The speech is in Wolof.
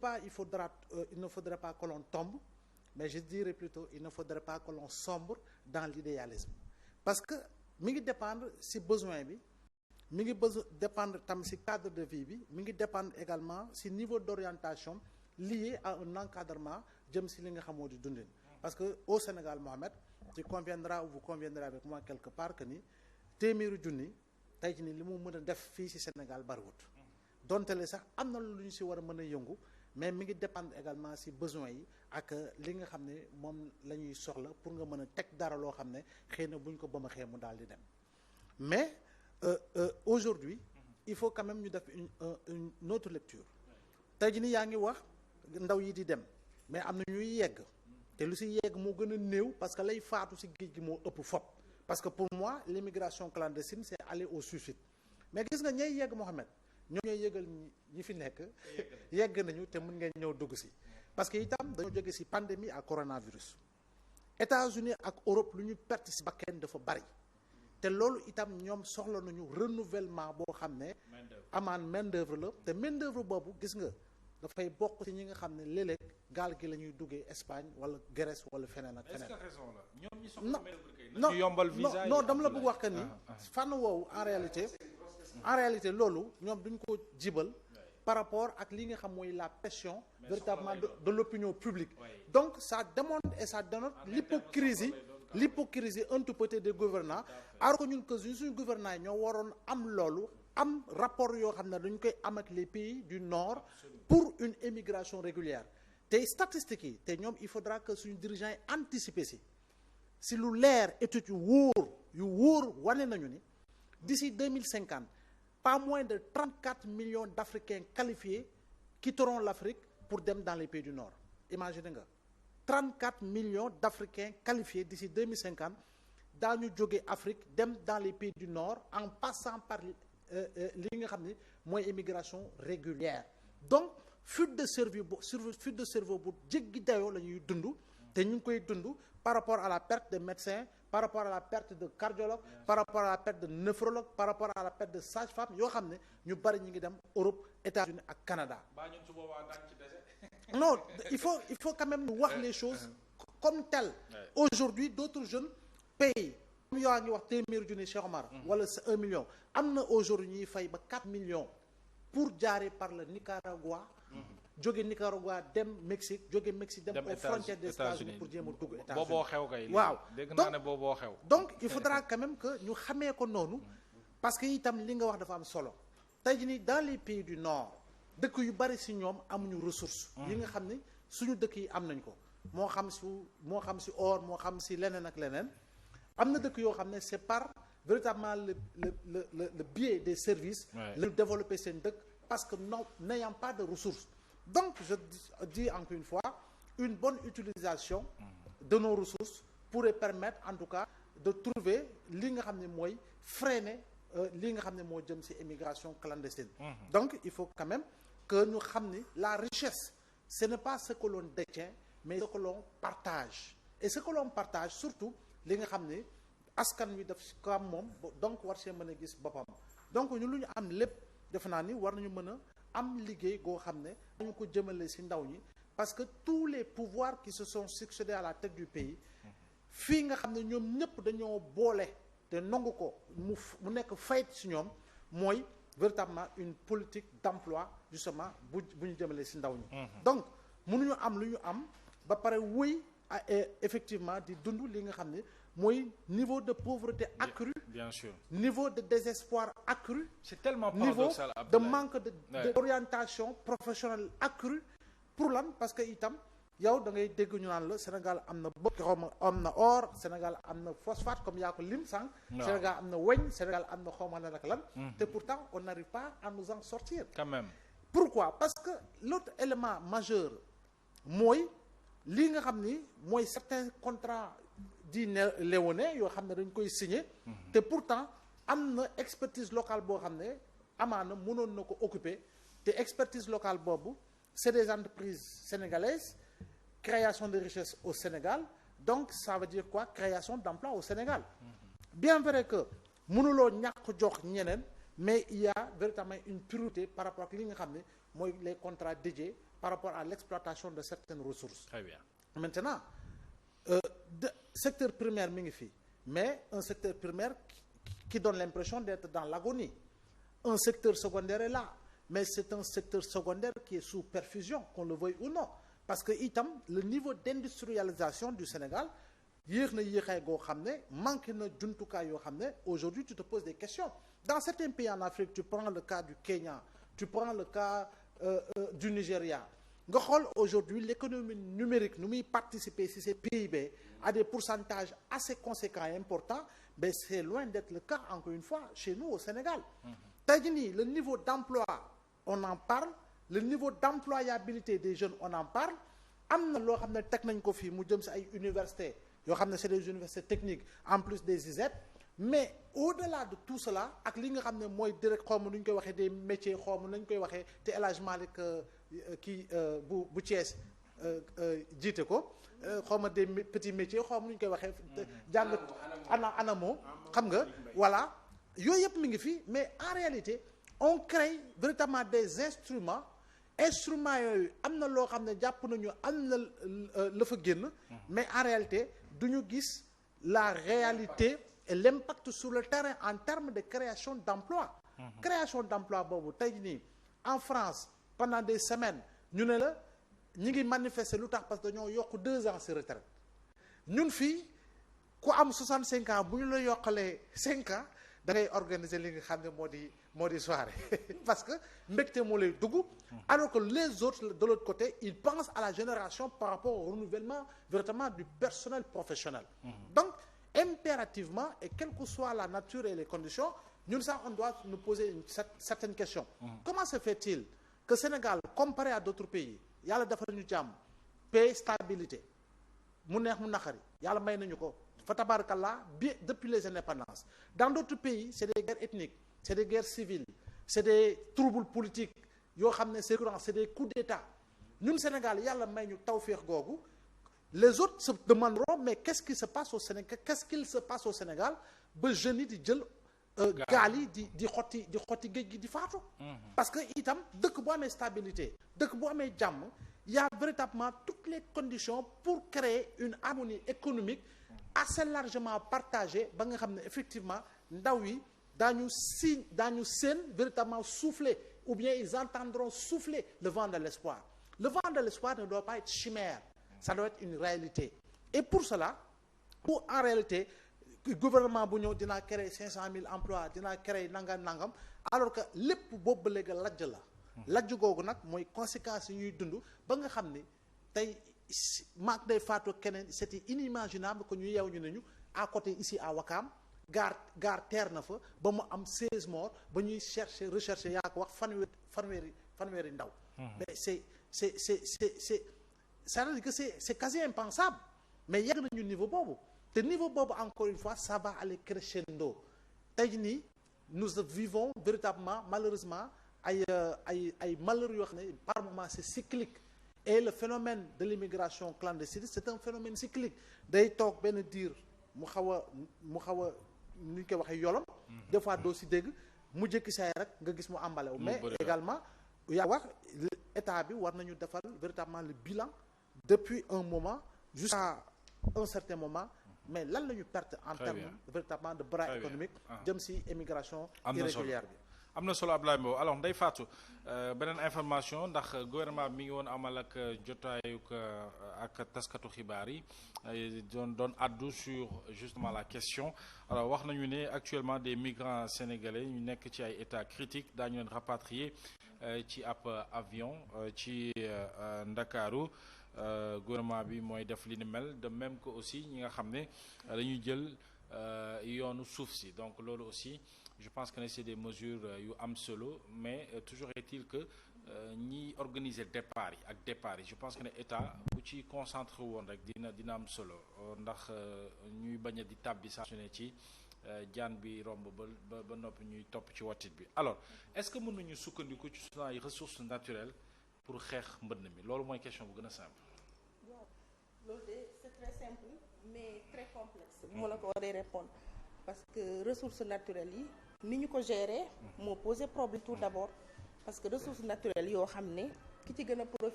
pas il ne faudrait pas que l'on tombe, mais je dirais plutôt il ne faudrait pas que l'on sombre dans l'idéalisme parce que mi ngi dépendre si besoin bi mi ngi dépendre tam si cadre de vie bi mi ngi dépendre également si niveau d'orientation lié à un encadrement jëm si li nga xamoo di dundin parce que au Sénégal, Mohamed, tu conviendras ou vous conviendrez avec moi quelque part que ni téeméeri junni tey ci ni li mu mën a def fii si Sénégal bariwut donte le sax am na lu ñu si war a mën a yëngu mais mi ngi dépendre également si besoin yi ak li nga xam ne moom la ñuy soxla pour nga mën a teg dara loo xam ne xëy na buñ ko ba ma xee mu daal di dem mais aujourd'hui il faut quand même ñu def une autre lecture tey jii ni yaa ngi wax ndaw yi di dem mais am na ñuy yegg te lu si yegg moo gën a néew parce que lay faatu si géej gi moo ëpp fop parce que pour moi l'immigration clandestine c'est aller au suicide mais gis nga ñay yegg Mohamed ñoo ñooy yëgal ñi fi nekk yegg nañu te mën ngeen ñëw dugg si parce que itam dañoo jóge si pandémie ak coronavirus États-Unis ak Europe lu ñu perte si bakken dafa bari te loolu itam ñoom soxla nañu renouvellement boo xam ne amaan main d'œuvre la te main d'œuvre boobu gis nga dafay bokk ci ñi nga xam ne léeg-léeg gaal gi la ñuy duggee Espagne wala Grèce wala feneen ak feneen. est-ce que raison la ñoom ñi soxla main d'œuvre kay nañu yombal visa non dama la bëgg wax que ni fànn woowu en réalité loolu ñoom duñ ko jibal par rapport ak li nga xam mooy la pression véritablement de l'opinion publique donc ça demande et ça dénote l'hypocrisie un tout petit des gouvernants alors que ñun que suñu gouvernants yi ñoo waroon am loolu am rapport yoo xam ne dañ koy am ak les pays du nord pour une émigration régulière te statistiques yi te ñoom il faudra que suñu dirigeants yi anticiper si lu leer études yu wóor wane nañu ni d'ici 2050 pas moins de 34 millions d'Africains qualifiés quitteront l'Afrique pour dem dans les pays du nord imaginez nga 34 millions d'Africains qualifiés d'ici 2050 daañu jóge Afrique dem dans les pays du nord en passant par li nga xam ne mooy immigration régulière donc fuite de cerveau bu jéggi dayoo la ñuy dund te ñu ngi koy dund par rapport à la perte de médecins par rapport à la perte de cardiologues par rapport à la perte de néphrologues par rapport à la perte de sages-femmes yoo xam ne ñu bari ñu ngi dem Europe États-Unis ak Canada. Non, il faut quand même wax les choses comme telles. Aujourd'hui d'autres jeunes payent comme yaa ngi wax téeméeri junni Cheikh Omar wala 1 million am na aujourd'hui ñuy fay ba 4 millions pour jaaree par le Nicaragua jóge Nicaragua dem Mexique jóge Mexique dem aux frontières des États-Unis pour jéem a dugg États-Unis booboo xew kay waaw dégg naa ne booboo xew donc il faudra quand même que ñu xamee ko noonu parce que itam li nga wax dafa am solo tey jii nii dans les pays du nord dëkk yu bari si ñoom amuñu ressource yi nga xam ni suñu dëkk yi am nañ ko moo xam si or moo xam si leneen ak leneen am na dëkk yoo xam ne c'est par véritablement le biais des services la ñu développer seen dëkk parce que n'ayant pas de ressources donc je dis encore une fois une bonne utilisation de nos ressources pourrait permettre en tout cas de trouver li nga xam ne mooy freiner li nga xam ne moo jëm ci immigration clandestine donc il faut quand même que ñu xam ni la richesse ce n'est pas ce que l'on détient mais ce que l'on partage et ce que l'on partage surtout li nga xam ne askan wi daf ko am moom donc war see mën a gis boppam donc ñu lu ñu am lépp defe naa ni war nañu mën a am liggéey goo xam ne dañu ko jëmale ci ndaw ñi parce que tous les pouvoirs qui se sont succédés à la tête du pays fii nga xam ne ñoom ñëpp dañoo boole te nangu ko mu nekk fayit ci ñoom mooy véritablement une politique d'emploi justement bu ñu jëmale ci ndaw ñi donc mënuñu am lu ñu am ba pare wëy effectivement di dund li nga xam ne mooy niveau de pauvreté accru bien sûr niveau de désespoir accru c'est tellement niveau paradoxal de manque d'orientation professionnelle accrue pour lan parce que itam yow da ngay dégg ñu naan la Sénégal am na bëgg xawma am na or Sénégal am na phosphate comme yaa ko lim sànq Sénégal am na weñ Sénégal am na xawma lan ak lan te pourtant on n'arrive pas à nous en sortir quand même pourquoi parce que l'autre élément majeur mooy lii nga xam ni mooy certains contrats di léonais yoo xam ne dañ koy signer te pourtant am na expertise locale boo xam ne amaana mënoon na ko occuper te expertise locale boobu c'est des entreprises sénégalaises création de richesse au Sénégal donc ça veut dire quoi création d'emploi au Sénégal bien vrai que mënuloo ñàkk jox ñeneen mais il y a véritablement une priorité par rapport ak li nga xam ne mooy les contrats dédiés par rapport à l'exploitation de certaines ressources. Très bien. Maintenant secteur primaire mi ngi fii mais un secteur primaire qui donne l'impression d'être dans l'agonie. Un secteur secondaire est là mais c'est un secteur secondaire qui est sous perfusion, qu'on le veuille ou non, parce que itam le niveau d'industrialisation du Sénégal yéex na yéexaay goo xam ne manqué na jumtukaay yoo xam ne aujourd'hui tu te poses des questions. Dans certains pays en Afrique, tu prends le cas du Kenya, tu prends le cas du Nigeria, nga xool aujourd'hui l'économie numérique nu muy participer ci ces PIB à des pourcentages assez conséquents et importants, mais c'est loin d'être le cas encore une fois chez nous au Sénégal. Tey jii nii le niveau d'emploi on en parle, le niveau d'employabilité des jeunes on en parle. Am na loo xam ne teg nañ ko fii mu jëm ci ay universités yoo xam ne c'est des universités techniques en plus des ISEP, mais au-delà de tout cela ak li nga xam ne mooy direct xaw ma nu ñu koy waxee des métiers xaw ma nañ koy waxee te El Hadj Malick kii bu Thiès jiite ko xaw ma des petits métiers xaw ma nu ñu koy waxee jàng anamo xam nga voilà yooyu yëpp mi ngi fi, mais en réalité on crée véritablement des instruments yooyu am na loo xam ne jàpp nañu am na la fa génn, mais en réalité duñu gis la réalité et l'impact sur le terrain en termes de création d'emploi. Création d'emploi boobu tey nii en France pendant des semaines ñu ne la ñi ngi manifester lu tax parce que dañoo yokk 2 ans ci retraite. Ñun fii ku am 65 ans bu ñu la yokkalee 5 ans da ngay organiser li nga xam ne moo di soirée parce que mbégte moo lay dugg, alors que les autres de l'autre côté ils pensent à la génération par rapport au renouvellement véritablement du personnel professionnel. Donc impérativement, et quelle que soit la nature et les conditions, ñun sax on doit nous poser une certaine question. Comment se fait-il que Sénégal comparé à d'autres pays yàlla defal ñu jàmm, paix, stabilité, mu neex mu naqari yàlla may nañu ko fa tabarakallah bi depuis les indépendances. Dans d'autres pays c'est des guerres ethniques, c'est des guerres civiles, c'est des troubles politiques yoo xam ne c'est récurrent, c'est des coups d'État. Ñun Sénégal yàlla may ñu tawféex googu. Les autres se demanderont mais qu'est-ce qui se passe au Sénégal, qu'est-ce qu'il se passe au Sénégal ba jeunes yi di jël gaal yi di xotti géej gi di faatu. Parce que itam dëkk bu amee stabilité, dëkk bu amee jàmm, il y a véritablement toutes les conditions pour créer une harmonie économique assez largement partagée ba nga xam ne effectivement ndaw yi daañu seen véritablement souffler, ou bien ils entendront souffler le vent de l'espoir. Le vent de l'espoir ne doit pas être chimère, ça doit être une réalité. Et pour cela, pour en réalité gouvernement bu ñëw dinaa créer 500 000 emplois, dinaa créer nangam alors que lépp boobu ba léegi lajj la. Lajj googu nag mooy conséquences yi ñuy dund ba nga xam ne tey maak day faatu keneen c'était inimaginable que ñu yeew ñu ne ñu à côté ici à Ouakam gare terre na fa ba mu am 16 morts ba ñuy rechercher yaa ko wax fanweeri ndaw. Mais ça veut dire que c'est quasi impensable, mais yegg nañu niveau boobu te niveau boobu encore une fois ça va aller crescendo. Tey nii nous vivons véritablement malheureusement ay malheurs yoo xam ne par moment c'est cyclique, et le phénomène de l'immigration clandestine c'est un phénomène cyclique. Day toog benn diir mu xaw a nu ñu koy waxee yolom, des fois doo si dégg mu jëkki saay rek nga gis mu emballé wu. Mais également yaa wax état bi war nañu defal véritablement le bilan depuis un moment jusqu'à un certain moment, mais lan la ñu perte en termes véritablement de bras économique jëm ci immigration irrégulière bi. am na solo Abdoulaye Mbow. Alors Ndeye Fatou beneen information ndax gouvernement bi mi ngi woon amal ak jotaayu ak taskatu xibaar yi doon addu sur justement la question. Alors wax nañu ne actuellement des migrants sénégalais ñu nekk ci ay états critiques daañu leen rapatrier ci ab avion ci Ndakaaru. Gouvernement bi mooy def li ni mel, de même que aussi ñi nga xam ne dañuy jël yoonu suuf si. Donc loolu aussi je pense que c'est des mesures yu am solo, mais toujours est-il que ñi organiser départ yi je pense que ne état bu ci concentré woon rek dina am solo ndax ñuy bañ a di tàbbi saa su ne ci jaan bi romb ba noppi ñuy topp ci watit bi. Alors est-ce que mën nañu sukkandiku ci sunu ay ressources naturelles pour xeex mbënn mi? Loolu mooy question bu gën a simple. waaw loolu de c'est très simple mais très complexe. bu ma la ko waree répondre parce que ressources naturelles yi ni ñu ko gérer moo posé problème tout d'abord, parce que ressources naturelles yoo xam ne ki ci gën a